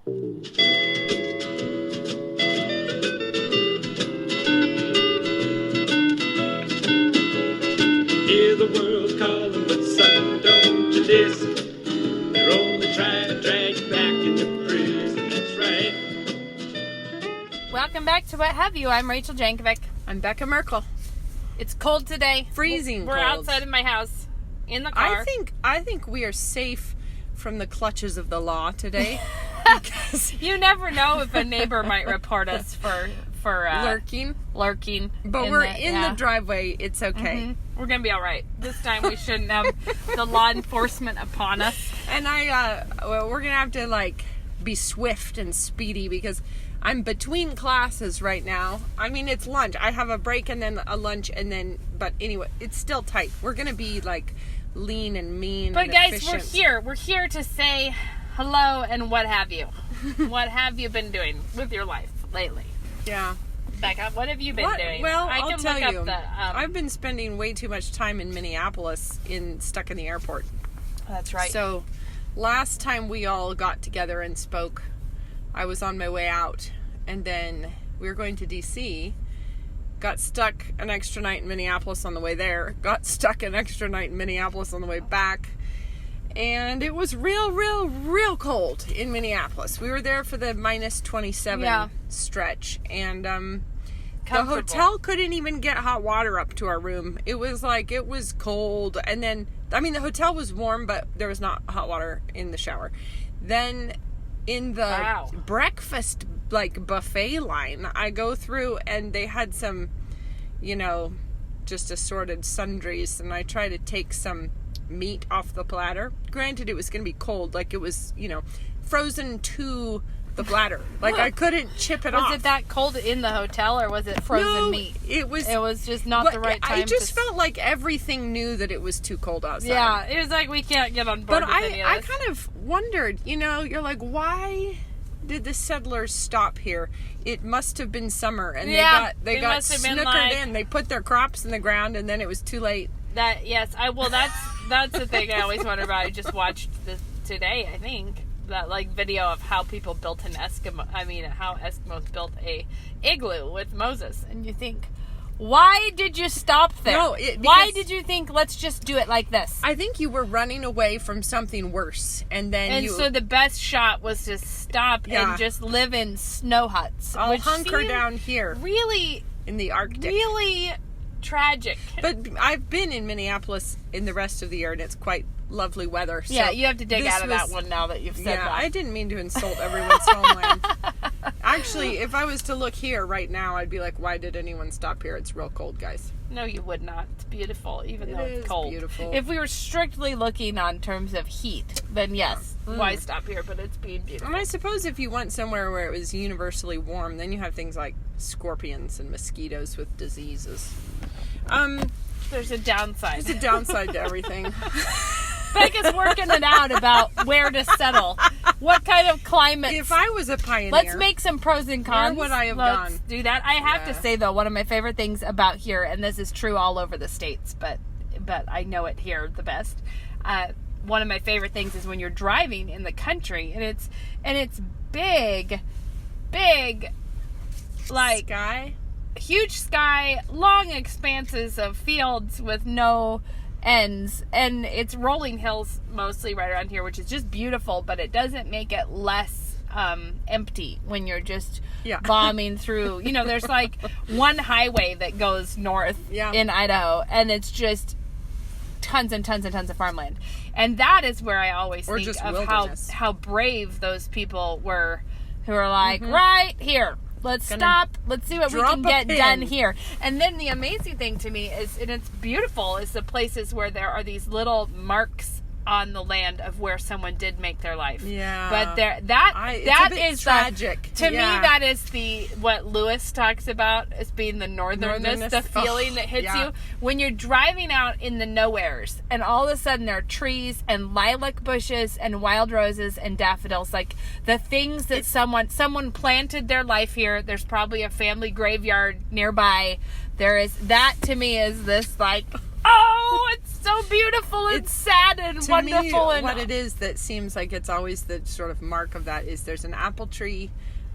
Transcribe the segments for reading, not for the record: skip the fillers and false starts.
Hear the world calling, but son, don't you listen. They're only trying to drag you back into prison. That's right. Welcome back to What Have You. I'm Rachel Jankovic. I'm Becca Merkel. It's cold today. Freezing We're cold. outside of my house in the car. I think we are safe from the clutches of the law today. Because you never know if a neighbor might report us for lurking. But we're in the driveway. It's okay. Mm-hmm. We're gonna be all right. This time we shouldn't have the law enforcement upon us. And we're gonna have to be swift and speedy because I'm between classes right now. I mean, it's lunch. I have a break and then a lunch but anyway, it's still tight. We're gonna be lean and mean. But and guys, efficient. We're here to say hello and what have you. What have you been doing with your life lately? Yeah. Becca, what have you been doing? Well, I'll tell you. I've been spending way too much time in Minneapolis stuck in the airport. That's right. So, last time we all got together and spoke, I was on my way out, and then we were going to D.C., got stuck an extra night in Minneapolis on the way there, got stuck an extra night in Minneapolis on the way back, and it was real cold in Minneapolis. We were there for the minus 27 stretch, and the hotel couldn't even get hot water up to our room. It was cold, and then, the hotel was warm, but there was not hot water in the shower. Then in the breakfast buffet line, I go through and they had some, just assorted sundries, and I try to take some meat off the platter. Granted, it was going to be cold, it was, frozen to the platter. I couldn't chip it off. Was it that cold in the hotel, or was it frozen meat? It was just not the right time. I just felt like everything knew that it was too cold outside. Yeah, it was we can't get on board but with any of I this. kind of wondered, you're why did the settlers stop here? It must have been summer, and they got snookered in. They put their crops in the ground, and then it was too late. That's the thing I always wonder about. I just watched this today, I think, that video of how people built how Eskimos built a igloo with Moses, and you think, why did you stop there? No, why did you think, let's just do it like this? I think you were running away from something worse, so the best shot was to stop and just live in snow huts. I'll hunker down here, really in the Arctic, really tragic. But I've been in Minneapolis in the rest of the year, and it's quite lovely weather. So you have to dig out of that one now that you've said that. I didn't mean to insult everyone's homeland. Actually, if I was to look here right now, I'd be like, why did anyone stop here? It's real cold, guys. No, you would not. It's beautiful, even though it's cold. Beautiful. If we were strictly looking on terms of heat, then yes, why stop here? But it's being beautiful. And I suppose if you went somewhere where it was universally warm, then you have things like scorpions and mosquitoes with diseases. There's a downside. There's a downside to everything. Becca's working it out about where to settle. What kind of climate? If I was a pioneer. Let's make some pros and cons. Where would I have Let's gone? do that. I have to say, though, one of my favorite things about here, and this is true all over the States, but I know it here the best. One of my favorite things is when you're driving in the country, and it's big, sky. Huge sky, long expanses of fields with no ends, and it's rolling hills mostly right around here, which is just beautiful, but it doesn't make it less empty when you're just bombing through. There's one highway that goes north in Idaho, and it's just tons and tons and tons of farmland. And that is where I always think of how brave those people were who are right here. Let's stop. Let's see what we can get done here. And then the amazing thing to me is, and it's beautiful, is the places where there are these little marks on the land of where someone did make their life. Yeah. But that is tragic. To me, that is what Lewis talks about as being the northernness, the feeling that hits you when you're driving out in the nowheres, and all of a sudden there are trees and lilac bushes and wild roses and daffodils, the things that someone planted their life here. There's probably a family graveyard nearby. There is that, to me, is this Oh, it's so beautiful and sad and To wonderful. me, And what it is that seems like it's always the sort of mark of that is there's an apple tree,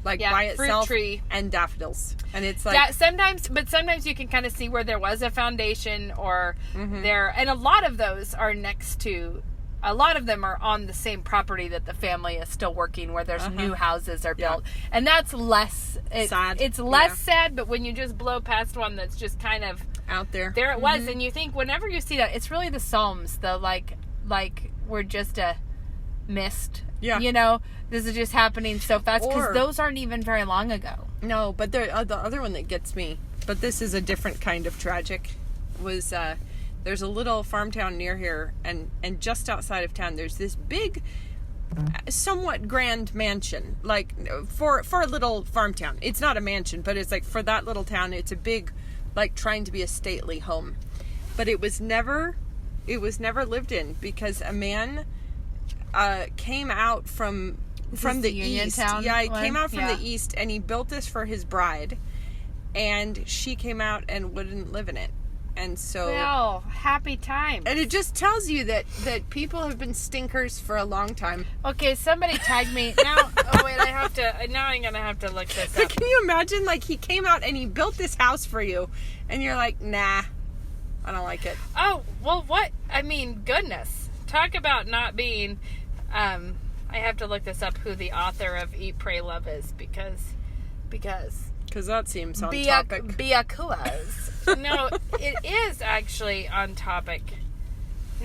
like by fruit itself, tree. and daffodils, and it's like yeah, sometimes you can kind of see where there was a foundation or there, and a lot of those are next to. A lot of them are on the same property that the family is still working, where there's new houses are built, and that's less sad. It's less sad, but when you just blow past one that's just kind of out there, it was, and you think whenever you see that, it's really the Psalms, the like we're just a mist. Yeah. You know, this is just happening so fast because Or- those aren't even very long ago. No, but the other one that gets me, but this is a different kind of tragic, was there's a little farm town near here, and just outside of town there's this big, somewhat grand mansion, like for a little farm town. It's not a mansion, but it's like for that little town, it's a big, like trying to be a stately home. But it was never lived in because a man came out from the east. Uniontown Yeah, he one? came out from Yeah. the east, and he built this for his bride, and she came out and wouldn't live in it. And so, Well, happy times. and it just tells you that people have been stinkers for a long time. Okay, somebody tagged me now. Oh wait, I'm gonna have to look this But up. can you imagine, like, he came out and he built this house for you, and you're like, nah, I don't like it. Oh well, what? I mean, goodness, talk about not being. I have to look this up. Who the author of Eat, Pray, Love is because Because that seems on topic. Biakuas. No, it is actually on topic.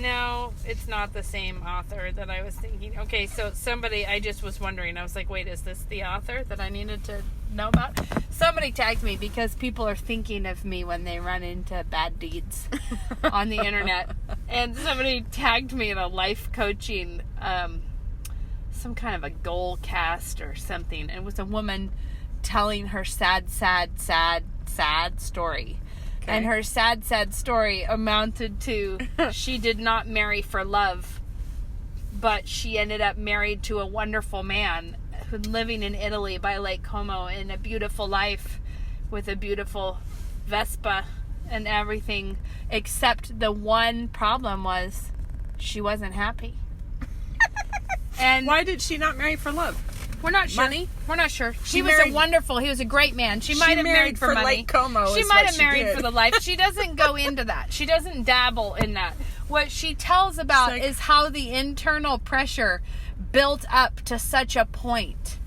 No, it's not the same author that I was thinking. Okay, so I just was wondering. I was like, wait, is this the author that I needed to know about? Somebody tagged me because people are thinking of me when they run into bad deeds on the internet. And somebody tagged me in a life coaching, some kind of a goal cast or something. And it was a woman telling her sad story. Okay. And her sad story amounted to she did not marry for love, but she ended up married to a wonderful man who living in Italy by Lake Como in a beautiful life with a beautiful Vespa and everything, except the one problem was she wasn't happy. And Why did she not marry for love? we're not sure. Money? We're not sure. She He was married- he was a great man. She might have married for money. Lake Como. She is might what have married did. for the life. She doesn't go into that. She doesn't dabble in that. What she tells about Like- is how the internal pressure built up to such a point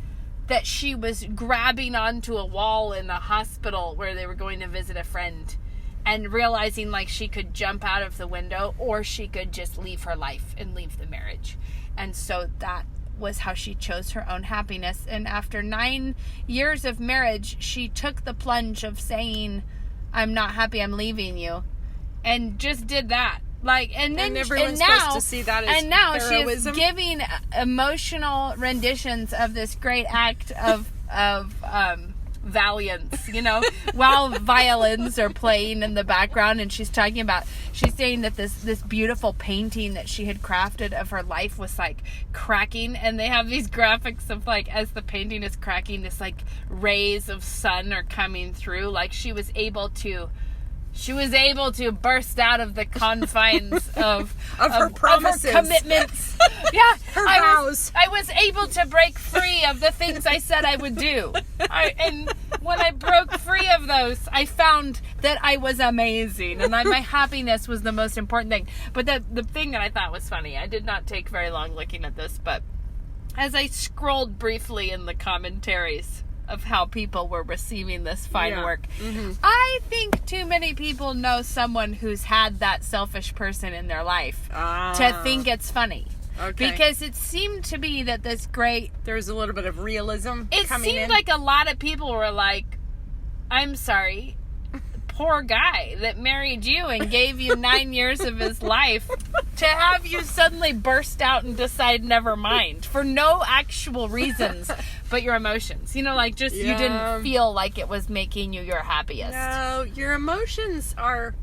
that she was grabbing onto a wall in the hospital where they were going to visit a friend and realizing like she could jump out of the window or she could just leave her life and leave the marriage. And so that was how she chose her own happiness. And after 9 years of marriage, she took the plunge of saying, I'm not happy, I'm leaving you. And just did that. Like, and then, And everyone's and now, supposed to see that as and now heroism. she's giving emotional renditions of this great act of valiance, you know, while violins are playing in the background. And she's saying that this beautiful painting that she had crafted of her life was like cracking, and they have these graphics of like as the painting is cracking, this like rays of sun are coming through. Like she was able to burst out of the confines of her promises. of her commitments. Yeah, Her vows. I was able to break free of the things I said I would do. And when I broke free of those, I found that I was amazing, and my happiness was the most important thing. But the thing that I thought was funny, I did not take very long looking at this, but as I scrolled briefly in the commentaries of how people were receiving this fine work, I think too many people know someone who's had that selfish person in their life to think it's funny. Okay. Because it seemed to be that this great... There's a little bit of realism It coming seemed in. like a lot of people were like, I'm sorry, poor guy that married you and gave you 9 years of his life to have you suddenly burst out and decide never mind for no actual reasons but your emotions. You know, like just you didn't feel like it was making you your happiest. No, your emotions are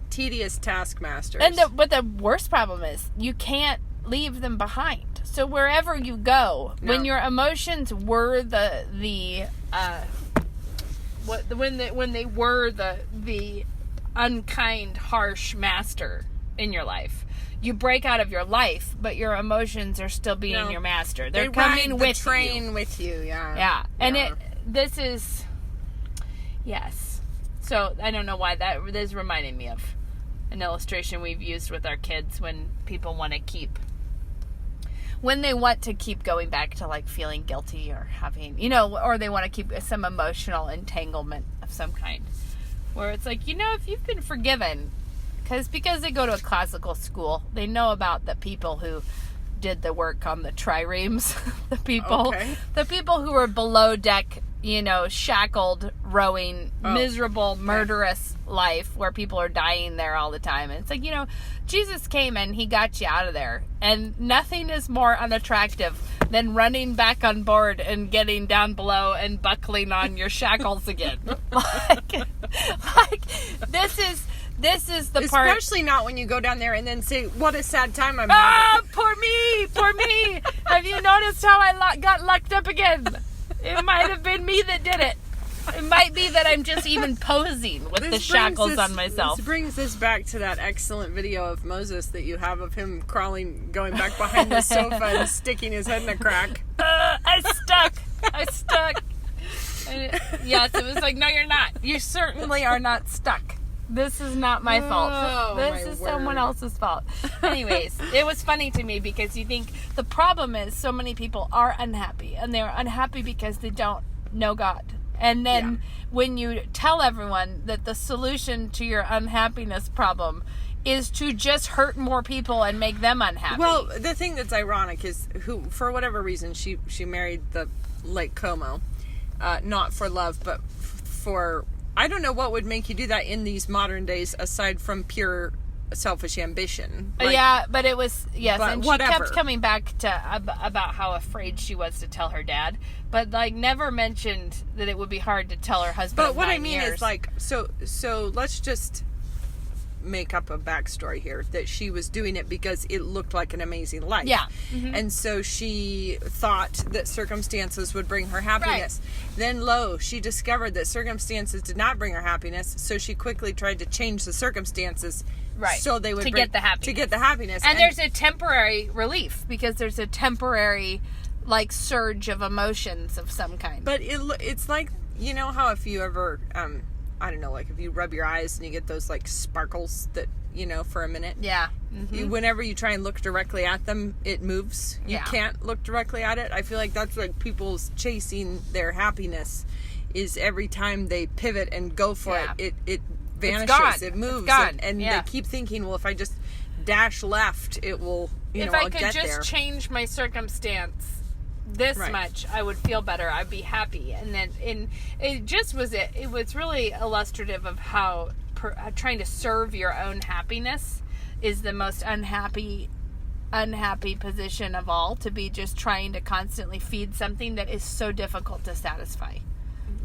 tedious taskmasters. But the worst problem is you can't leave them behind. So wherever you go, when your emotions were when they were the unkind, harsh master in your life. You break out of your life, but your emotions are still being your master. They're coming ride with the train you. with you, yeah. Yeah. And this is, yes. So I don't know why this reminded me of an illustration we've used with our kids when people want to keep going back to like feeling guilty or having, or they want to keep some emotional entanglement of some kind. Where it's like, if you've been forgiven, because they go to a classical school, they know about the people who did the work on the triremes, the people who were below deck, shackled, rowing, miserable, murderous life where people are dying there all the time. And it's like, Jesus came and he got you out of there. And nothing is more unattractive than running back on board and getting down below and buckling on your shackles again. This is the part. Especially not when you go down there and then say, what a sad time I'm having. Poor me. Have you noticed how I got locked up again? It might have been me that did it. It might be that I'm just even posing with the shackles on myself. This brings us back to that excellent video of Moses that you have of him crawling, going back behind the sofa and sticking his head in a crack. I stuck. And yes, it was like, no, you're not. You certainly are not stuck. This is not my fault. This is someone else's fault. Anyways, it was funny to me because you think the problem is so many people are unhappy, and they're unhappy because they don't know God. And then when you tell everyone that the solution to your unhappiness problem is to just hurt more people and make them unhappy. Well, the thing that's ironic is for whatever reason, she married the Lake Como, not for love, but for... I don't know what would make you do that in these modern days aside from pure selfish ambition. But it was, yes, but and whatever. She kept coming back to about how afraid she was to tell her dad, but never mentioned that it would be hard to tell her husband. But what I mean years. is so let's just make up a backstory here that she was doing it because it looked like an amazing life. Yeah. Mm-hmm. And so she thought that circumstances would bring her happiness. Right. Then she discovered that circumstances did not bring her happiness, so she quickly tried to change the circumstances so they would get the happiness. And there's a temporary relief because there's a temporary surge of emotions of some kind. But it's like, how if you ever I don't know, if you rub your eyes and you get those sparkles that, for a minute. Yeah. Mm-hmm. Whenever you try and look directly at them, it moves. You can't look directly at it. I feel like that's people's chasing their happiness is every time they pivot and go for it vanishes. It moves. And they keep thinking, well, if I just dash left, it will, if I'll I could get just there. change my circumstance this much, I would feel better. I'd be happy. And then it was really illustrative of how trying to serve your own happiness is the most unhappy position of all, to be just trying to constantly feed something that is so difficult to satisfy.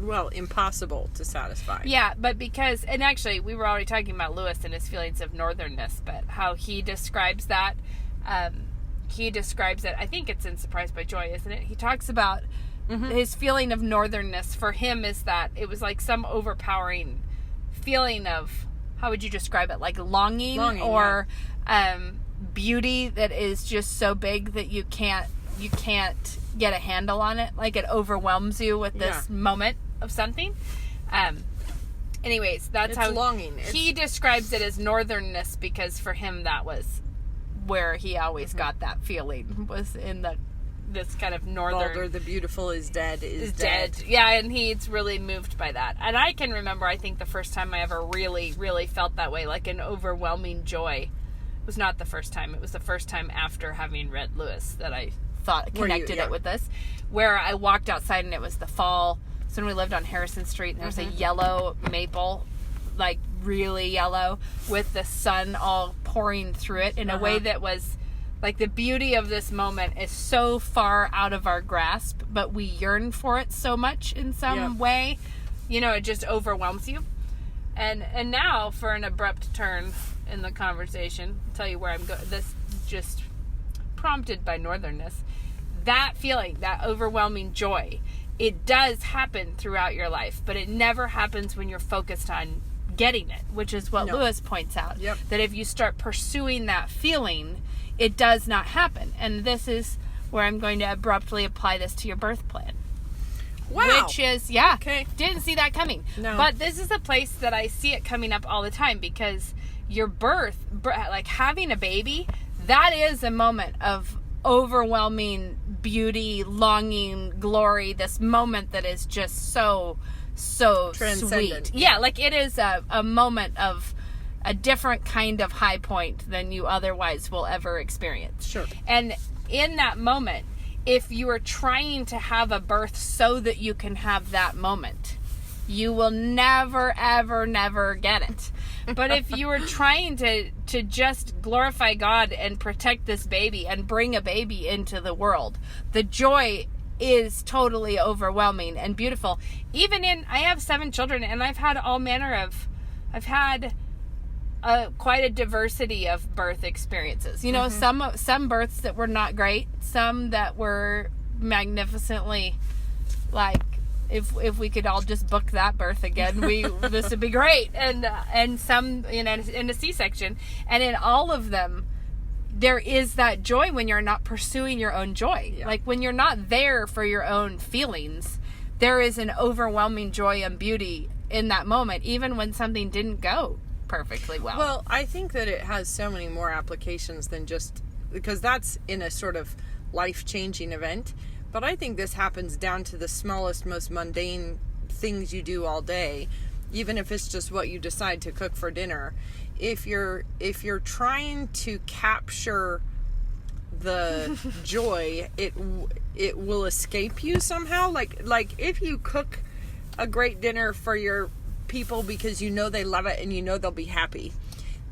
Well, impossible to satisfy. Yeah, but and actually we were already talking about Lewis and his feelings of northernness, but how he describes that, I think it's in Surprised by Joy, isn't it? He talks about his feeling of northernness for him is that it was like some overpowering feeling of, how would you describe it? Like longing or beauty that is just so big that you can't get a handle on it. Like it overwhelms you with this moment of something. Anyways, that's how longing. He describes it as northernness because for him that was where he always got that feeling, was in this kind of northern. Balder the Beautiful is dead. Yeah, and he's really moved by that. And I can remember, I think the first time I ever really, really felt that way, like an overwhelming joy. It was not the first time. It was the first time after having read Lewis that I thought connected it with this, where I walked outside and it was the fall. So when we lived on Harrison Street, and there was a yellow maple, really yellow, with the sun all pouring through it in a way that was the beauty of this moment is so far out of our grasp, but we yearn for it so much in some way. It just overwhelms you. And now, for an abrupt turn in the conversation, I'll tell you where I'm going. This just prompted by northernness. That feeling, that overwhelming joy, it does happen throughout your life, but it never happens when you're focused on getting it, which is what No. Lewis points out. Yep. That if you start pursuing that feeling, it does not happen. And this is where I'm going to abruptly apply this to your birth plan. Wow. Which is, Okay. didn't see that coming. No. But this is a place that I see it coming up all the time, because your birth, like having a baby, that is a moment of overwhelming beauty, longing, glory, this moment that is just so Transcendent. sweet. Yeah, like it is a moment of a different kind of high point than you otherwise will ever experience. Sure. And in that moment, if you are trying to have a birth so that you can have that moment, you will never, ever, never get it. But if you are trying to just glorify God and protect this baby and bring a baby into the world, the joy is totally overwhelming and beautiful. Even I have 7 children, and I've had quite a diversity of birth experiences. You know, some births that were not great, some that were magnificently, like, if we could all just book that birth again, this would be great. And some in a C-section, and in all of them, there is that joy when you're not pursuing your own joy. Yeah. Like when you're not there for your own feelings, there is an overwhelming joy and beauty in that moment, even when something didn't go perfectly well. Well, I think that it has so many more applications than just, because that's in a sort of life-changing event. But I think this happens down to the smallest, most mundane things you do all day, even if it's just what you decide to cook for dinner. If you're trying to capture the joy, it will escape you somehow. Like if you cook a great dinner for your people because you know they love it and you know they'll be happy,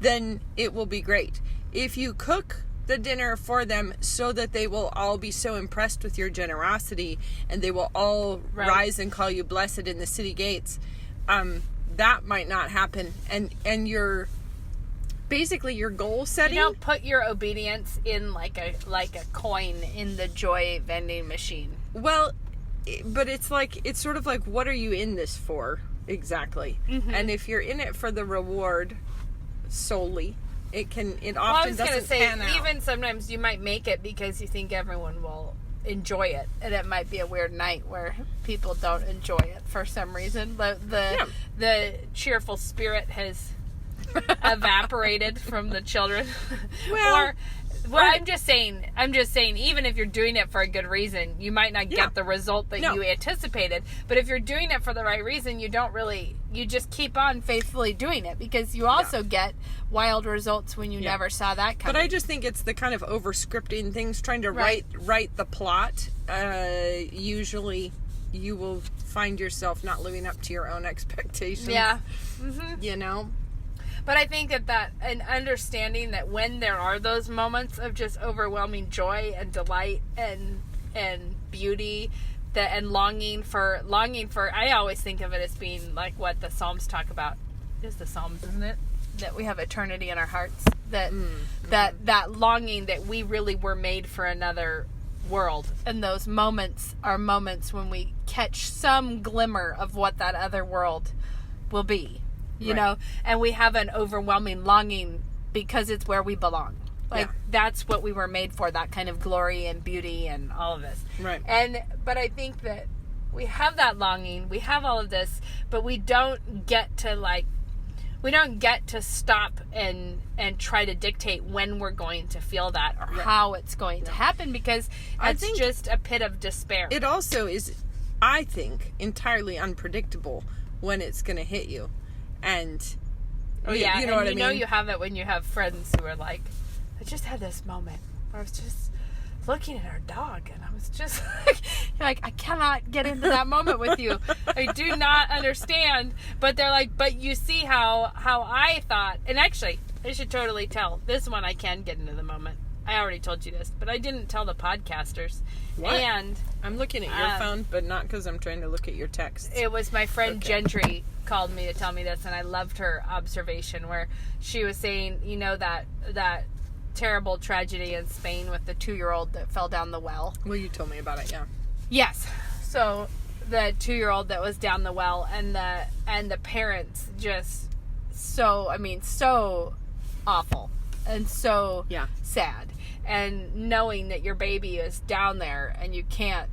then it will be great. If you cook the dinner for them so that they will all be so impressed with your generosity and they will all rise and call you blessed in the city gates, that might not happen. And your basically your goal setting, you don't put your obedience in like a coin in the joy vending machine. But it's sort of like, what are you in this for exactly? And if you're in it for the reward solely, it often doesn't pan out. Even sometimes you might make it because you think everyone will enjoy it, and it might be a weird night where people don't enjoy it for some reason. The cheerful spirit has evaporated from the children. I'm just saying, even if you're doing it for a good reason, you might not get the result that you anticipated. But if you're doing it for the right reason, you just keep on faithfully doing it, because you also get wild results when you never saw that coming. But I just think it's the kind of over-scripting things, trying to write the plot. Usually you will find yourself not living up to your own expectations. Yeah. You know? But I think that an understanding that when there are those moments of just overwhelming joy and delight and beauty, and longing for, I always think of it as being like what the Psalms talk about. It is the Psalms, isn't it? That we have eternity in our hearts. That longing that we really were made for another world. And those moments are moments when we catch some glimmer of what that other world will be. You know, and we have an overwhelming longing because it's where we belong. That's what we were made for, that kind of glory and beauty and all of this. Right. But I think that we have that longing, we have all of this, but we don't get to stop and try to dictate when we're going to feel that or how it's going to happen, because it's just a pit of despair. It also is, I think, entirely unpredictable when it's going to hit you. And you know what I mean? You have it when you have friends who are like, I just had this moment where I was just looking at our dog and I was just like, I cannot get into that moment with you. I do not understand. But they're like, but you see how I thought, and actually I should totally tell this one. I can get into the moment. I already told you this, but I didn't tell the podcasters. What? And I'm looking at your phone, but not because I'm trying to look at your text. It was my friend Gentry called me to tell me this, and I loved her observation where she was saying, you know, that terrible tragedy in Spain with the 2-year-old that fell down the well. Well, you told me about it, yeah. Yes. So the 2-year-old that was down the well, and the parents just so, so awful and so Yeah. sad. And knowing that your baby is down there and you can't,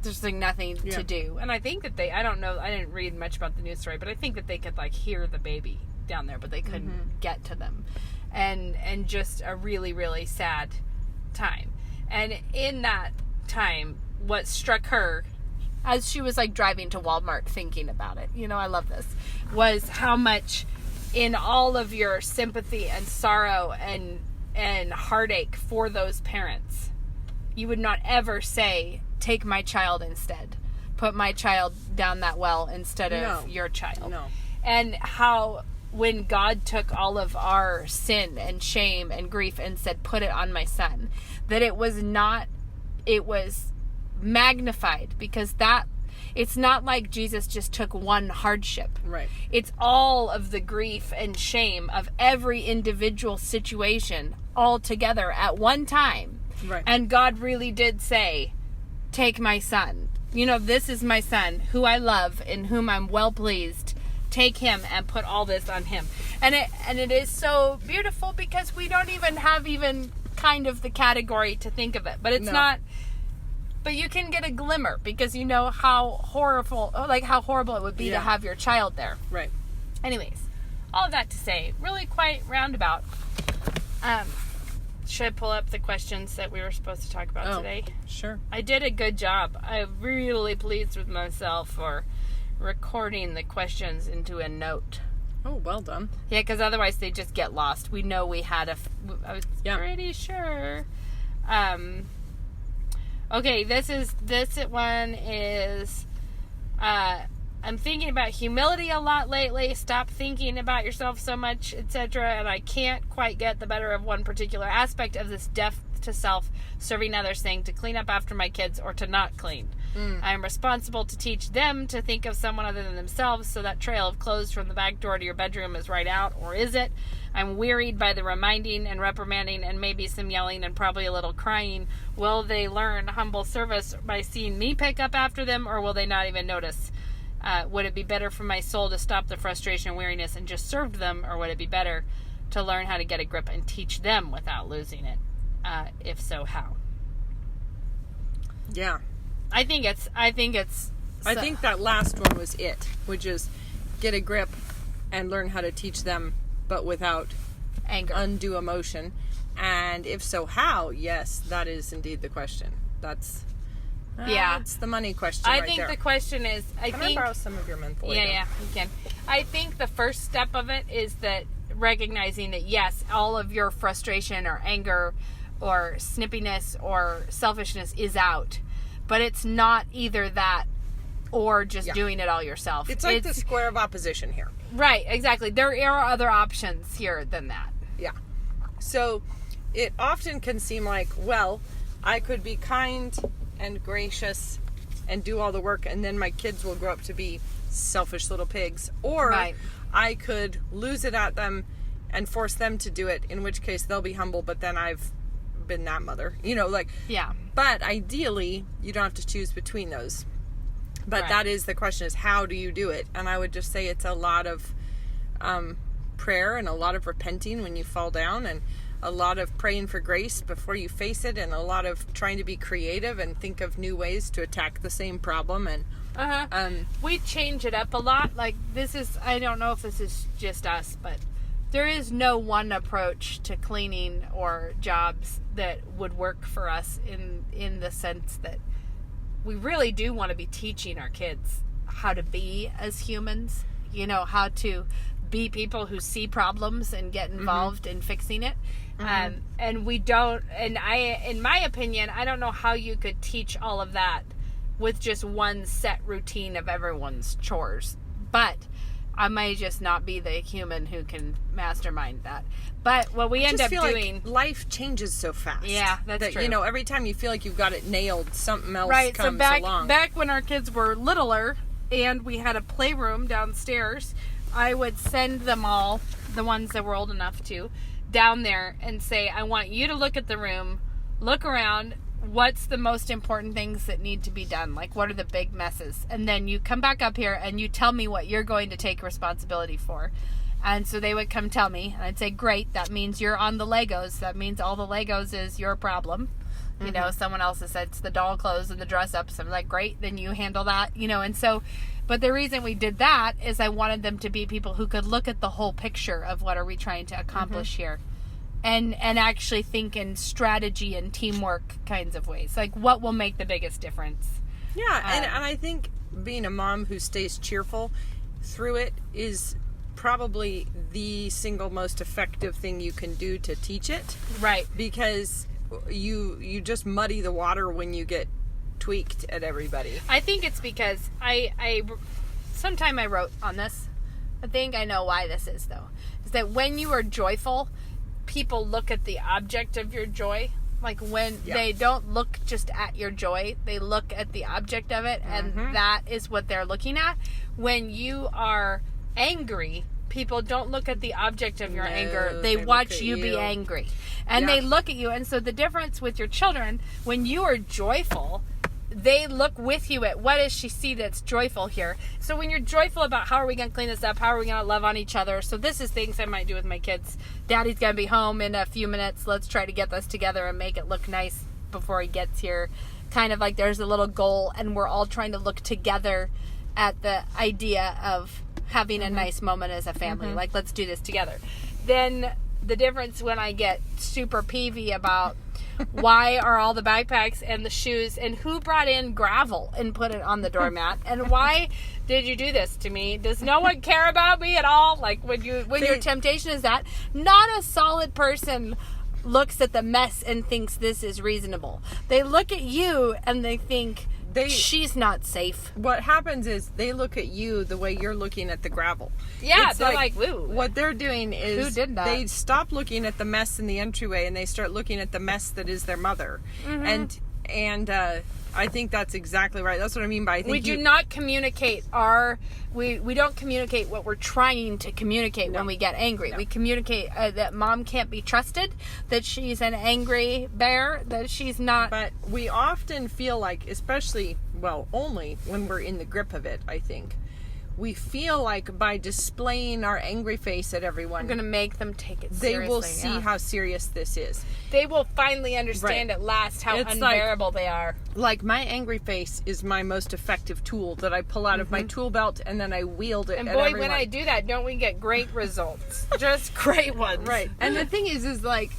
there's like nothing to do. And I think that I don't know, I didn't read much about the news story, but I think that they could like hear the baby down there, but they couldn't get to them. And just a really, really sad time. And in that time, what struck her as she was like driving to Walmart thinking about it, I love this, was how much in all of your sympathy and sorrow and heartache for those parents, you would not ever say, take my child instead. Put my child down that well instead of your child. No. And how when God took all of our sin and shame and grief and said, put it on my son, that it was magnified, because it's not like Jesus just took one hardship. Right. It's all of the grief and shame of every individual situation all together at one time. Right. And God really did say, take my son. This is my son who I love, in whom I'm well pleased. Take him and put all this on him. And it is so beautiful, because we don't even have kind of the category to think of it. But it's not. But you can get a glimmer, because you know how horrible it would be to have your child there. Right. Anyways, all of that to say, really quite roundabout. Should I pull up the questions that we were supposed to talk about today? Sure. I did a good job. I'm really pleased with myself for recording the questions into a note. Oh, well done. Yeah, because otherwise they just get lost. We know we had I was pretty sure. Okay, this one is, I'm thinking about humility a lot lately. Stop thinking about yourself so much, etc. And I can't quite get the better of one particular aspect of this death to self, serving others, saying to clean up after my kids or to not clean. I am responsible to teach them to think of someone other than themselves, so that trail of clothes from the back door to your bedroom is right out, or is it? I'm wearied by the reminding and reprimanding and maybe some yelling and probably a little crying. Will they learn humble service by seeing me pick up after them, or will they not even notice? Would it be better for my soul to stop the frustration and weariness and just serve them, or would it be better to learn how to get a grip and teach them without losing it? If so, how? Yeah. I think that last one was it, which is get a grip and learn how to teach them, but without anger, undue emotion. And if so, how? Yes, that is indeed the question. That's it's the money question. I think the question is, Can I borrow some of your menthol? Yeah, you can. I think the first step of it is that recognizing that yes, all of your frustration or anger or snippiness or selfishness is out. But it's not either that or just doing it all yourself. It's like the square of opposition here. Right, exactly. There are other options here than that. Yeah. So it often can seem like, well, I could be kind and gracious and do all the work, and then my kids will grow up to be selfish little pigs. Or I could lose it at them and force them to do it, in which case they'll be humble, but then I've been that mother. Yeah. But ideally, you don't have to choose between those. But that is the question, is how do you do it? And I would just say it's a lot of prayer and a lot of repenting when you fall down, and a lot of praying for grace before you face it, and a lot of trying to be creative and think of new ways to attack the same problem. And we change it up a lot. Like I don't know if this is just us, but there is no one approach to cleaning or jobs that would work for us in the sense that we really do want to be teaching our kids how to be as humans, how to be people who see problems and get involved in fixing it. And we don't, in my opinion, I don't know how you could teach all of that with just one set routine of everyone's chores. But I may just not be the human who can mastermind that. But what we end up doing... Like life changes so fast. Yeah, that's true. Every time you feel like you've got it nailed, something else comes along. Back when our kids were littler and we had a playroom downstairs, I would send them all, the ones that were old enough to, down there and say, I want you to look at the room, look around, what's the most important things that need to be done? Like, what are the big messes? And then you come back up here and you tell me what you're going to take responsibility for. And so they would come tell me, and I'd say, great, that means you're on the Legos. That means all the Legos is your problem. You know, someone else has said it's the doll clothes and the dress ups. I'm like, great, then you handle that, you know. And so, but the reason we did that is I wanted them to be people who could look at the whole picture of what are we trying to accomplish here. And actually think in strategy and teamwork kinds of ways. Like, what will make the biggest difference? Yeah, and I think being a mom who stays cheerful through it is probably the single most effective thing you can do to teach it. Right. Because you just muddy the water when you get tweaked at everybody. I think it's because sometime I wrote on this. I think I know why this is, though. Is that when you are joyful, people look at the object of your joy. Like, when they don't look just at your joy, they look at the object of it, and that is what they're looking at. When you are angry, people don't look at the object of your anger. They watch you be angry. And they look at you. And so the difference with your children, when you are joyful, they look with you at what does she see that's joyful here. So when you're joyful about how are we going to clean this up, how are we going to love on each other. So this is things I might do with my kids. Daddy's going to be home in a few minutes. Let's try to get this together and make it look nice before he gets here. Kind of like there's a little goal, and we're all trying to look together at the idea of having a nice moment as a family. Like, let's do this together. Then the difference when I get super peevy about why are all the backpacks and the shoes, and who brought in gravel and put it on the doormat, and why did you do this to me? Does no one care about me at all? Like, when your temptation is that, not a solid person looks at the mess and thinks this is reasonable. They look at you and they think she's not safe. What happens is they look at you the way you're looking at the gravel. Yeah, they're like, woo. What they're doing is who did that? They stop looking at the mess in the entryway and they start looking at the mess that is their mother. And I think that's exactly right. That's what I mean by I think we do not communicate we don't communicate what we're trying to communicate when we get angry. We communicate that mom can't be trusted, that she's an angry bear, that she's not. But we often feel like, especially, only when we're in the grip of it, I think. We feel like by displaying our angry face at everyone, we're going to make them take it seriously. They will see how serious this is. They will finally understand at last how unbearable they are. Like, my angry face is my most effective tool that I pull out of my tool belt, and then I wield it and at boy, everyone. when I do that, don't we get great results? Just great ones. Right. And the thing is like,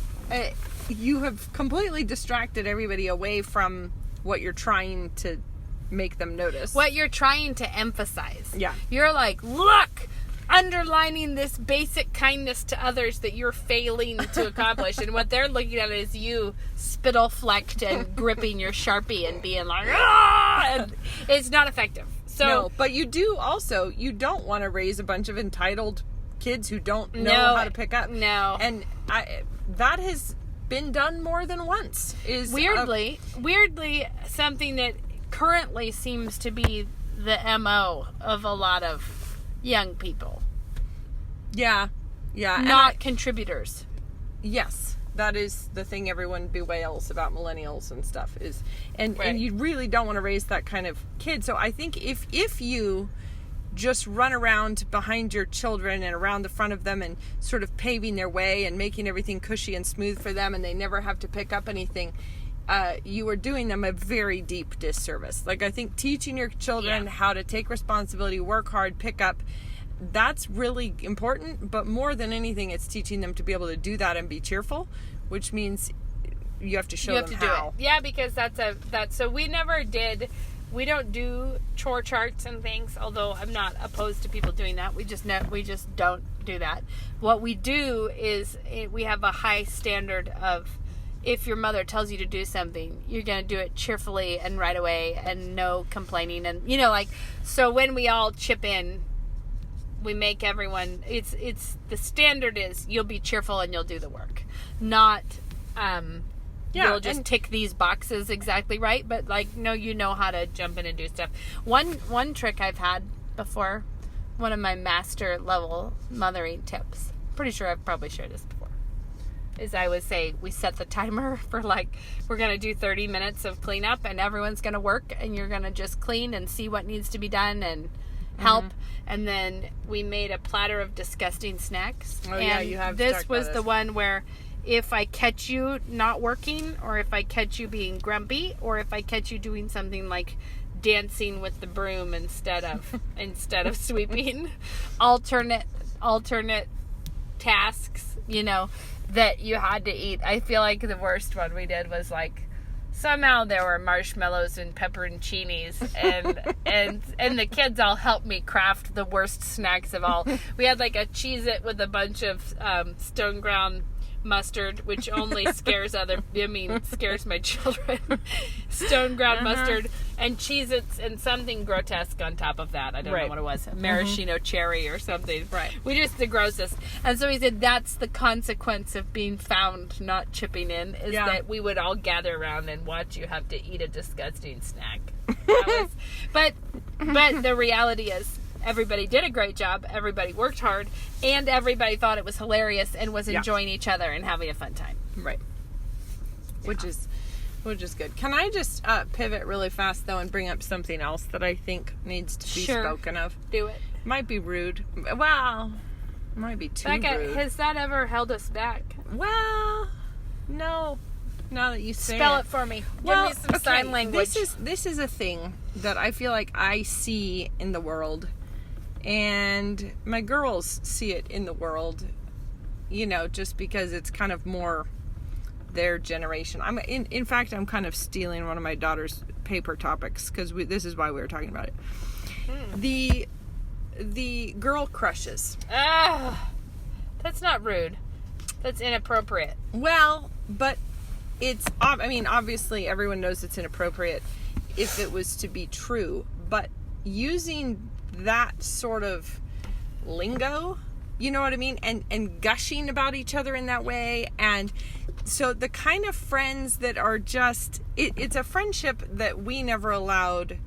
you have completely distracted everybody away from what you're trying to make them notice. What you're trying to emphasize. Yeah. You're like, look, underlining this basic kindness to others that you're failing to accomplish. And what they're looking at is you spittle-flecked and gripping your Sharpie and being like, ah! And it's not effective. So, no, but you don't want to raise a bunch of entitled kids who don't know how to pick up. No. And that has been done more than once. Weirdly, something that currently seems to be the MO of a lot of young people. Yeah. Not contributors. Yes. That is the thing everyone bewails about millennials and stuff and you really don't want to raise that kind of kid. So I think if you just run around behind your children and around the front of them and sort of paving their way and making everything cushy and smooth for them and they never have to pick up anything, you are doing them a very deep disservice. Like, I think teaching your children how to take responsibility, work hard, pick up, that's really important. But more than anything, it's teaching them to be able to do that and be cheerful, which means you have to show them how. Do it. Yeah, because so we don't do chore charts and things, although I'm not opposed to people doing that. We just don't do that. What we do is we have a high standard of, if your mother tells you to do something, you're going to do it cheerfully and right away and no complaining. And, so when we all chip in, we make everyone, it's the standard is you'll be cheerful and you'll do the work. Not, you'll just tick these boxes exactly right. But, no, you know how to jump in and do stuff. One trick I've had before, one of my master level mothering tips, pretty sure I've probably shared this before, is I would say we set the timer for we're going to do 30 minutes of cleanup and everyone's going to work and you're going to just clean and see what needs to be done. And help. And then we made a platter of disgusting snacks. Oh, and yeah, you have this talked was about the this. one where if I catch you not working, or if I catch you being grumpy, or if I catch you doing something like dancing with the broom instead of sweeping, alternate tasks, that you had to eat. I feel like the worst one we did was like, somehow there were marshmallows and pepperoncinis, and the kids all helped me craft the worst snacks of all. We had like a Cheez-It with a bunch of stone ground mustard, which only scares my children. Stone ground mustard and Cheez-Its and something grotesque on top of that. I don't know what it was. Maraschino cherry or something. Right. We just the grossest. And so he said that's the consequence of being found not chipping in, is that we would all gather around and watch you have to eat a disgusting snack. But the reality is, everybody did a great job, everybody worked hard, and everybody thought it was hilarious and was enjoying each other and having a fun time. Right. Which is good. Can I just pivot really fast, though, and bring up something else that I think needs to be spoken of? Do it. Might be rude. Well, might be too rude. Has that ever held us back? Well, no. Now that you say Spell it for me. Give me some sign language. This is a thing that I feel like I see in the world, and my girls see it in the world, just because it's kind of more their generation. In fact, I'm kind of stealing one of my daughter's paper topics, because this is why we were talking about it. The girl crushes. That's not rude. That's inappropriate. Well, but it's, obviously everyone knows it's inappropriate if it was to be true, but using that sort of lingo, you know what I mean? And gushing about each other in that way. And so the kind of friends that are just, it's a friendship that we never allowed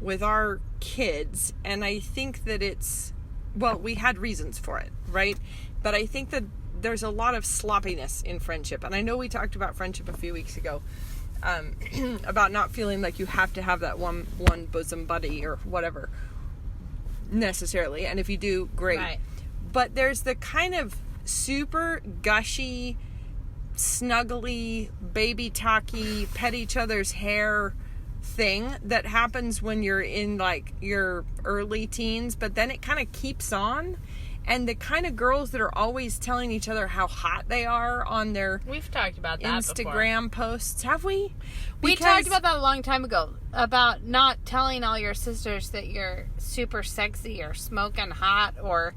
with our kids. And I think that we had reasons for it, right? But I think that there's a lot of sloppiness in friendship. And I know we talked about friendship a few weeks ago, about not feeling like you have to have that one bosom buddy or whatever necessarily. And if you do, great. Right. But there's the kind of super gushy, snuggly, baby talky, pet each other's hair thing that happens when you're in like your early teens, but then it kind of keeps on. And the kind of girls that are always telling each other how hot they are on their We've talked about that Instagram posts. Have we? We talked about that a long time ago, about not telling all your sisters that you're super sexy or smoking hot or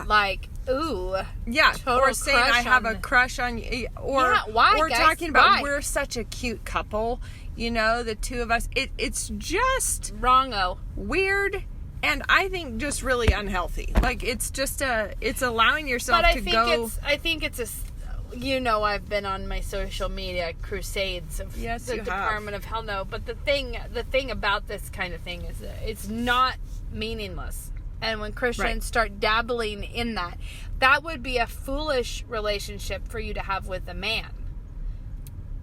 like, ooh. Yeah, or saying I have a the... crush on you. Or, why, or guys? talking about Why? We're such a cute couple, the two of us. It's just wrong-o. Weird. And I think just really unhealthy. Like, it's just it's allowing yourself to go. I think it's I've been on my social media crusades of the Department of Hell No. But the thing about this kind of thing is that it's not meaningless. And when Christians start dabbling in that would be a foolish relationship for you to have with a man.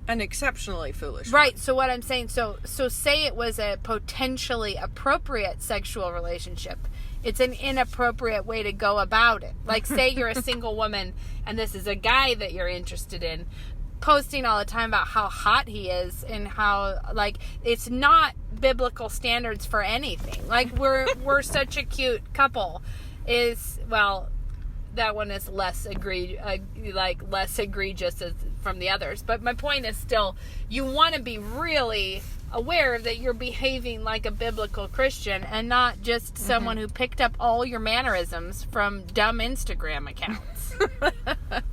An exceptionally foolish right one. So what I'm saying, so say it was a potentially appropriate sexual relationship, it's an inappropriate way to go about it. Like, say you're a single woman and this is a guy that you're interested in, posting all the time about how hot he is and how, like, it's not biblical standards for anything. Like, we're such a cute couple that one is less egregious from the others. But my point is still, you want to be really aware that you're behaving like a biblical Christian and not just someone who picked up all your mannerisms from dumb Instagram accounts.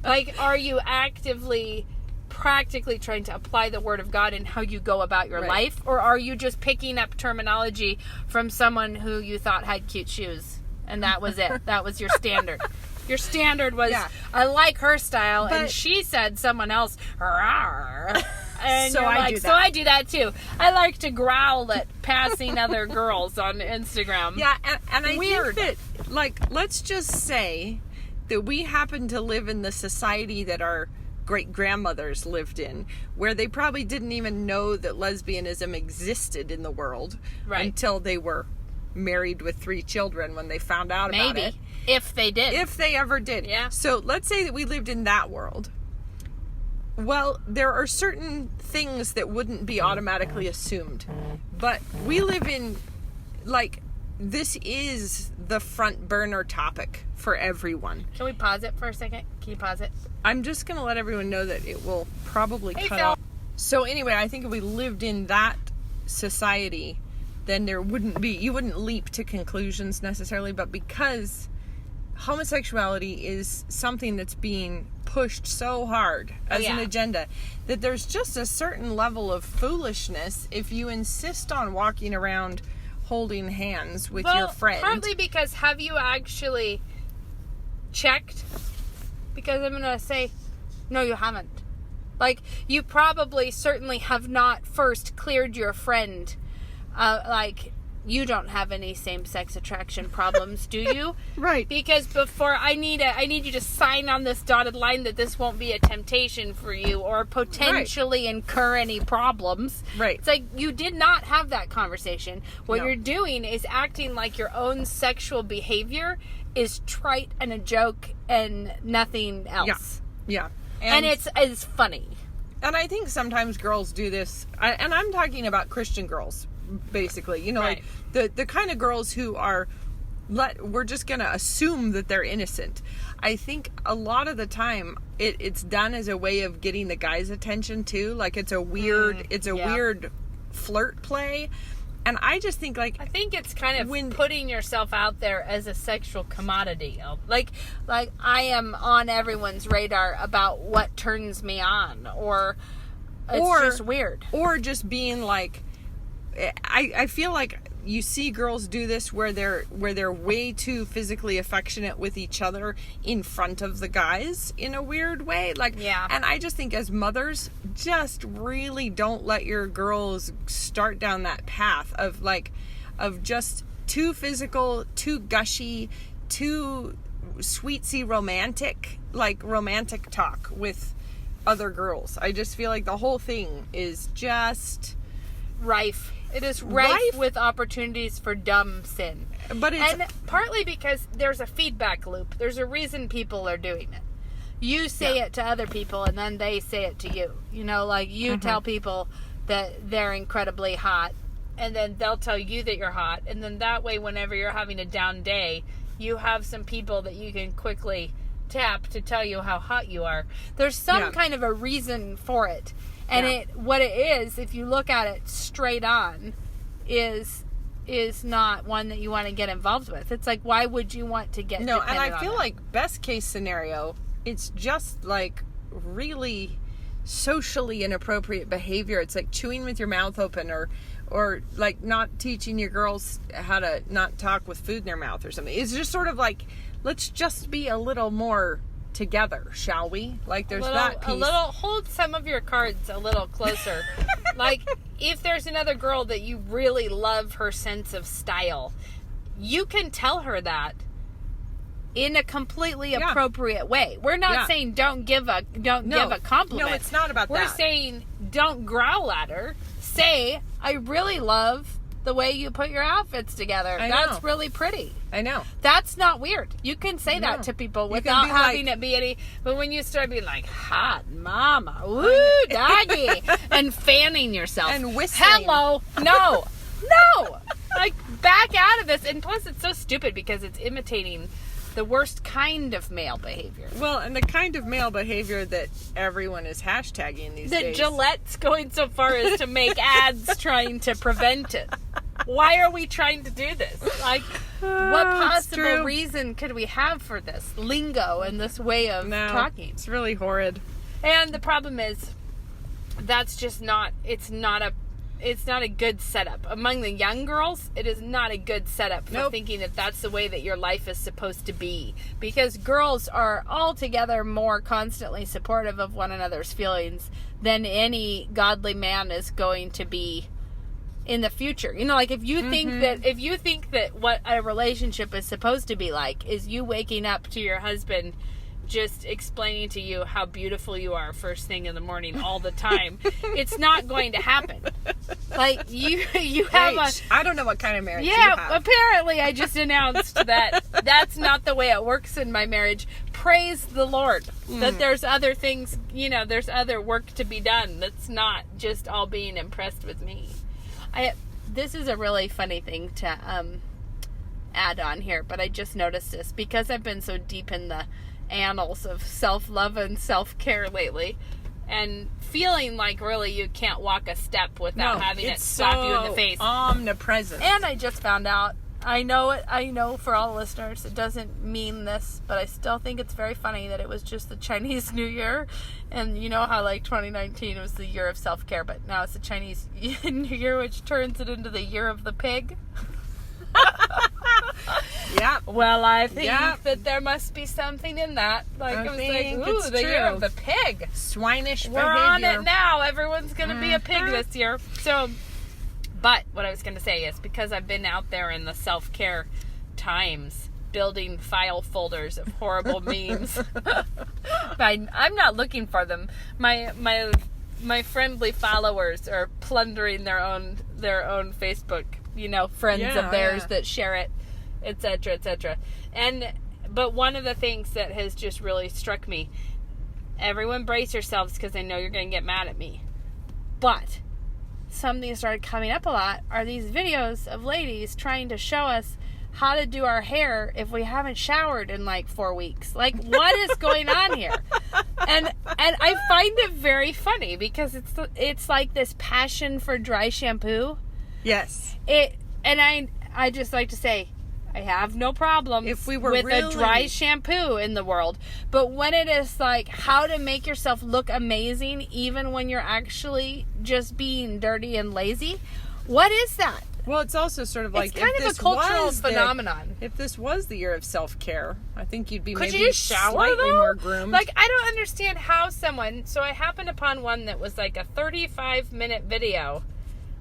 Like, are you actively, practically trying to apply the Word of God in how you go about your life? Or are you just picking up terminology from someone who you thought had cute shoes? And that was it. That was your standard. Your standard was, I like her style, and she said someone else, rawr. And so I do that too. I like to growl at passing other girls on Instagram. Yeah, and I think that, like, let's just say that we happen to live in the society that our great-grandmothers lived in, where they probably didn't even know that lesbianism existed in the world until they were married with 3 children when they found out about it. If they did. If they ever did. Yeah. So let's say that we lived in that world. Well, there are certain things that wouldn't be automatically assumed. But we live in, like, this is the front burner topic for everyone. Can we pause it for a second? Can you pause it? I'm just going to let everyone know that it will probably Hey, cut Phil. off. So anyway, I think if we lived in that society, then you wouldn't leap to conclusions necessarily, but because homosexuality is something that's being pushed so hard as an agenda, that there's just a certain level of foolishness if you insist on walking around holding hands with your friend. Partly because, have you actually checked? Because I'm going to say, no, you haven't. Like, you probably certainly have not first cleared your friend. Like, you don't have any same-sex attraction problems, do you? Right. Because before, I need you to sign on this dotted line that this won't be a temptation for you or potentially incur any problems. Right. It's like, you did not have that conversation. What No. you're doing is acting like your own sexual behavior is trite and a joke and nothing else. Yeah. And it's funny. And I think sometimes girls do this, and I'm talking about Christian girls, basically. You know, Right. like the kind of girls who are, we're just going to assume that they're innocent. I think a lot of the time it's done as a way of getting the guy's attention too. Like it's a weird, weird flirt play. And I just think, like, I think it's kind of putting yourself out there as a sexual commodity. Like I am on everyone's radar about what turns me on, or it's just weird. Or just being like, I feel like you see girls do this where they're way too physically affectionate with each other in front of the guys in a weird way. Like, yeah. And I just think as mothers, just really don't let your girls start down that path of just too physical, too gushy, too sweetsy romantic talk with other girls. I just feel like the whole thing is just rife. It is rife with opportunities for dumb sin. And partly because there's a feedback loop. There's a reason people are doing it. You say it to other people, and then they say it to you. You know, like you tell people that they're incredibly hot, and then they'll tell you that you're hot. And then that way, whenever you're having a down day, you have some people that you can quickly tap to tell you how hot you are. There's some kind of a reason for it. And what it is, if you look at it straight on, is not one that you want to get involved with. It's like, why would you want to get and I feel on like best case scenario, it's just like really socially inappropriate behavior. It's like chewing with your mouth open, or like not teaching your girls how to not talk with food in their mouth or something. It's just sort of like, let's just be a little more together, shall we? Like there's that piece. Hold some of your cards a little closer. Like, if there's another girl that you really love her sense of style, you can tell her that in a completely appropriate way. We're not saying don't give a compliment. No, it's not about that. We're saying don't growl at her. Say, I really love the way you put your outfits together. That's really pretty. I know. That's not weird. You can say that to people without having it be any... But when you start being like, hot mama, woo, doggy, and fanning yourself. And whistling. Hello. No. Like, back out of this. And plus, it's so stupid because it's imitating the worst kind of male behavior. Well, and the kind of male behavior that everyone is hashtagging these days. That Gillette's going so far as to make ads trying to prevent it. Why are we trying to do this? Like, what possible reason could we have for this lingo and this way of talking? It's really horrid. And the problem is, that's just not. It's not a good setup among the young girls. It is not a good setup for thinking that that's the way that your life is supposed to be, because girls are altogether more constantly supportive of one another's feelings than any godly man is going to be in the future. You know, like if you think that what a relationship is supposed to be like is you waking up to your husband just explaining to you how beautiful you are first thing in the morning all the time, it's not going to happen. Like, you have I don't know what kind of marriage you Yeah, have. apparently I just announced that that's not the way it works in my marriage. Praise the Lord that there's other things, there's other work to be done. That's not just all being impressed with me. This is a really funny thing to add on here, but I just noticed this because I've been so deep in the annals of self-love and self-care lately, and feeling like really you can't walk a step without having it slap you in the face. Omnipresent. And I just found out, I know for all listeners, it doesn't mean this, but I still think it's very funny that it was just the Chinese New Year. And you know how, like, 2019 was the year of self-care, but now it's the Chinese New Year, which turns it into the year of the pig. Yeah. Well, I think that there must be something in that. Like, I was like, ooh, the year of the pig. Swinish We're behavior. on it now. Everyone's going to be a pig this year. So, but what I was going to say is, because I've been out there in the self-care times, building file folders of horrible memes. I'm not looking for them. My friendly followers are plundering their own Facebook, friends of theirs that share it, etc., etc. But one of the things that has just really struck me, everyone brace yourselves because I know you're going to get mad at me, but something that started coming up a lot are these videos of ladies trying to show us how to do our hair if we haven't showered in like 4 weeks. Like, what is going on here? And I find it very funny because it's like this passion for dry shampoo. Yes. I just like to say, I have no problem with a dry shampoo in the world. But when it is like how to make yourself look amazing even when you're actually just being dirty and lazy, what is that? Well, it's also sort of like, it's kind of a cultural phenomenon. If this was the year of self-care, I think you'd be Could you just shower, slightly though? more groomed. Like, I don't understand how someone... So I happened upon one that was like a 35-minute video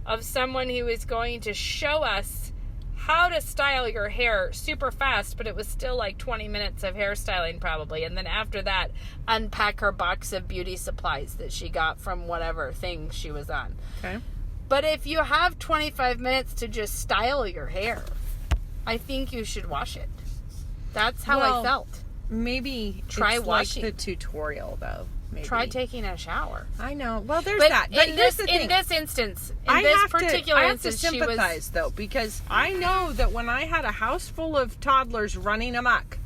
of someone who was going to show us how to style your hair super fast, but it was still like 20 minutes of hairstyling probably. And then after that, unpack her box of beauty supplies that she got from whatever thing she was on. Okay. But if you have 25 minutes to just style your hair, I think you should wash it. That's how I felt. Maybe try washing. Like the tutorial, though. Maybe. Try taking a shower. I know. Well, there's that. But in here's the thing. In this instance, I have to she sympathize, though, because I know that when I had a house full of toddlers running amok,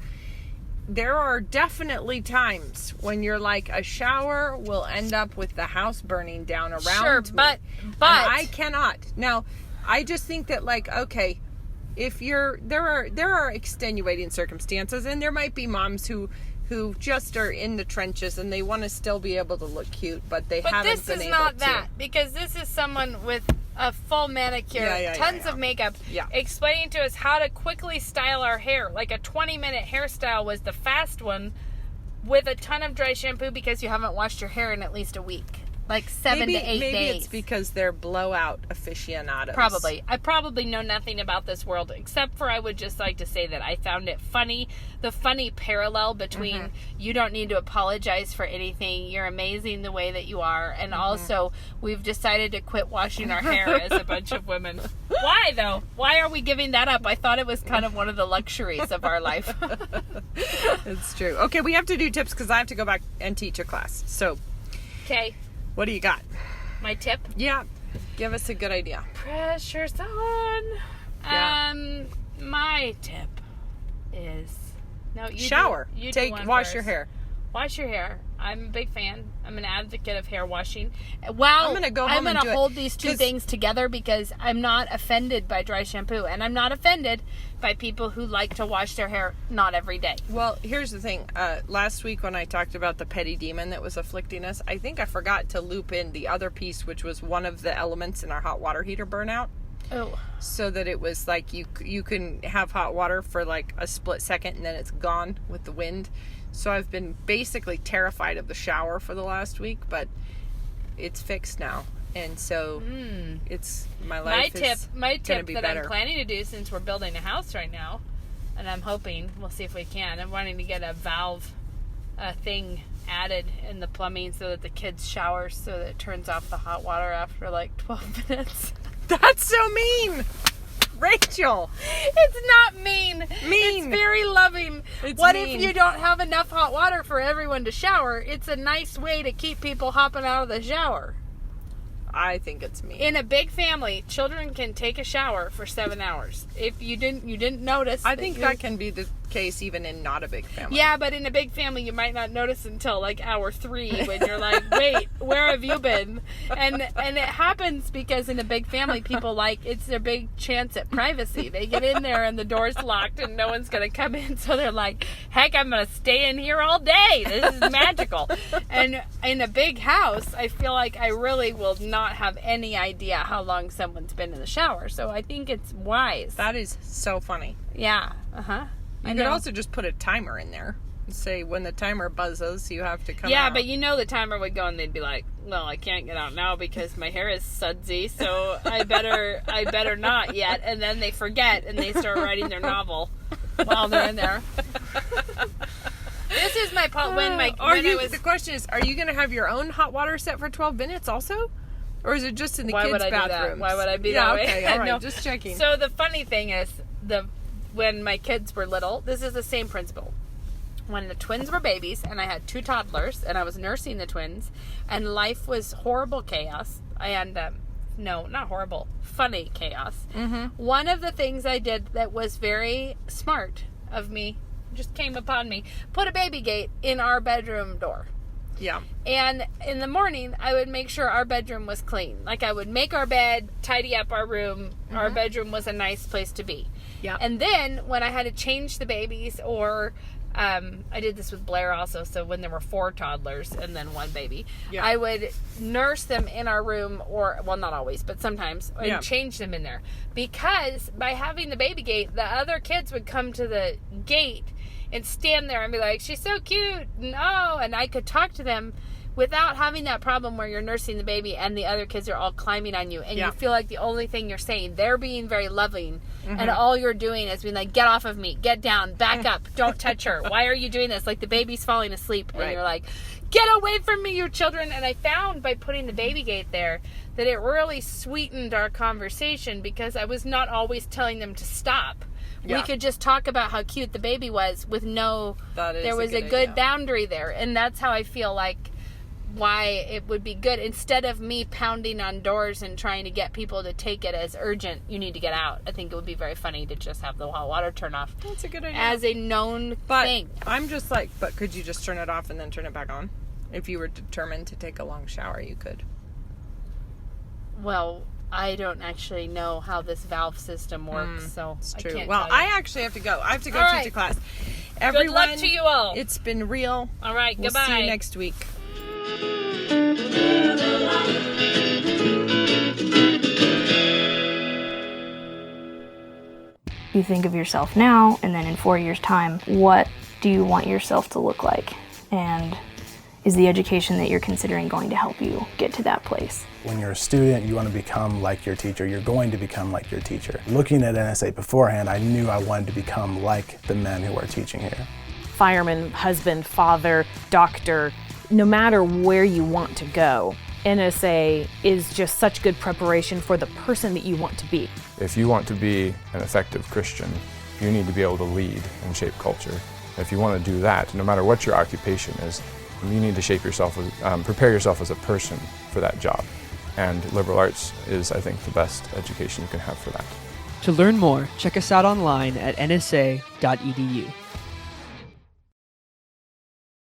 there are definitely times when you're like, a shower will end up with the house burning down around me. But and I cannot. Now, I just think that, like, okay, if there are extenuating circumstances, and there might be moms who just are in the trenches and they want to still be able to look cute, but haven't been able to. But this is not that, because this is someone with a full manicure, tons of makeup, explaining to us how to quickly style our hair. Like a 20-minute hairstyle was the fast one with a ton of dry shampoo because you haven't washed your hair in at least a week. Like 7 to 8 days. Maybe it's because they're blowout aficionados. Probably. I probably know nothing about this world, except for I would just like to say that I found it funny. The funny parallel between you don't need to apologize for anything. You're amazing the way that you are. And also, we've decided to quit washing our hair as a bunch of women. Why, though? Why are we giving that up? I thought it was kind of one of the luxuries of our life. It's true. Okay, we have to do tips because I have to go back and teach a class. So, okay. What do you got? My tip? Yeah. Give us a good idea. Pressure's on. Yeah. My tip is shower. Wash your first. hair. Wash your hair. I'm a big fan. I'm an advocate of hair washing. Well, I'm going to go home and do it. hold these two things together because I'm not offended by dry shampoo, and I'm not offended by people who like to wash their hair not every day. Well, here's the thing. Last week when I talked about the petty demon that was afflicting us, I think I forgot to loop in the other piece, which was one of the elements in our hot water heater burnout. Oh. So that it was like you can have hot water for like a split second and then it's gone with the wind. So I've been basically terrified of the shower for the last week, but it's fixed now. And so it's my life My tip be that better. I'm planning to do, since we're building a house right now, and I'm hoping, we'll see if we can, I'm wanting to get a valve thing added in the plumbing so that the kids shower so that it turns off the hot water after like 12 minutes. That's so mean, Rachel. It's not mean. It's very loving. What mean. if you don't have enough hot water for everyone to shower? It's a nice way to keep people hopping out of the shower. I think it's mean. In a big family, children can take a shower for 7 hours. If you didn't notice. I think that can be the case even in not a big family. Yeah, but in a big family, you might not notice until like hour 3 when you're like, wait, where have you been? And it happens because in a big family, people it's their big chance at privacy. They get in there and the door's locked and no one's going to come in. So they're like, heck, I'm going to stay in here all day. This is magical. And in a big house, I feel like I really will not have any idea how long someone's been in the shower. So I think it's wise. That is so funny. Yeah. Uh-huh. You could also just put a timer in there. Say when the timer buzzes, you have to come out. Yeah, but the timer would go and they'd be like, well, I can't get out now because my hair is sudsy, so I better not yet. And then they forget and they start writing their novel while they're in there. This is my part The question is, are you going to have your own hot water set for 12 minutes also? Or is it just in the kids' bathrooms? Why would I be that way? Okay, all right, No. just checking. So the funny thing is, when my kids were little, this is the same principle. When the twins were babies and I had 2 toddlers and I was nursing the twins and life was horrible chaos and no, not horrible, funny chaos. Mm-hmm. One of the things I did that was very smart of me, just came upon me, put a baby gate in our bedroom door. Yeah. And in the morning, I would make sure our bedroom was clean. Like I would make our bed, tidy up our room. Mm-hmm. Our bedroom was a nice place to be. Yeah. And then when I had to change the babies or I did this with Blair also. So when there were 4 toddlers and then 1 baby, I would nurse them in our room well, not always, but sometimes and change them in there. Because by having the baby gate, the other kids would come to the gate and stand there and be like, she's so cute. No. And I could talk to them without having that problem where you're nursing the baby and the other kids are all climbing on you. And you feel like the only thing you're saying, they're being very loving. Mm-hmm. And all you're doing is being like, get off of me, get down, back up, don't touch her. Why are you doing this? Like the baby's falling asleep. And you're like, get away from me, you children. And I found by putting the baby gate there that it really sweetened our conversation because I was not always telling them to stop. We could just talk about how cute the baby was with there was a good boundary there. And that's how I feel like why it would be good. Instead of me pounding on doors and trying to get people to take it as urgent, you need to get out. I think it would be very funny to just have the hot water turn off. That's a good idea. As a known thing. I'm just like, but could you just turn it off and then turn it back on? If you were determined to take a long shower, you could. Well, I don't actually know how this valve system works, so it's true. I can't well, tell you. I actually have to go. I have to go all teach right. a class. Everyone, good luck to you all. It's been real. All right, we'll goodbye. See you next week. You think of yourself now, and then in 4 years' time, what do you want yourself to look like? And is the education that you're considering going to help you get to that place? When you're a student, you want to become like your teacher. You're going to become like your teacher. Looking at NSA beforehand, I knew I wanted to become like the men who are teaching here. Fireman, husband, father, doctor, no matter where you want to go, NSA is just such good preparation for the person that you want to be. If you want to be an effective Christian, you need to be able to lead and shape culture. If you want to do that, no matter what your occupation is, you need to shape yourself, prepare yourself as a person for that job. And liberal arts is, I think, the best education you can have for that. To learn more, check us out online at nsa.edu.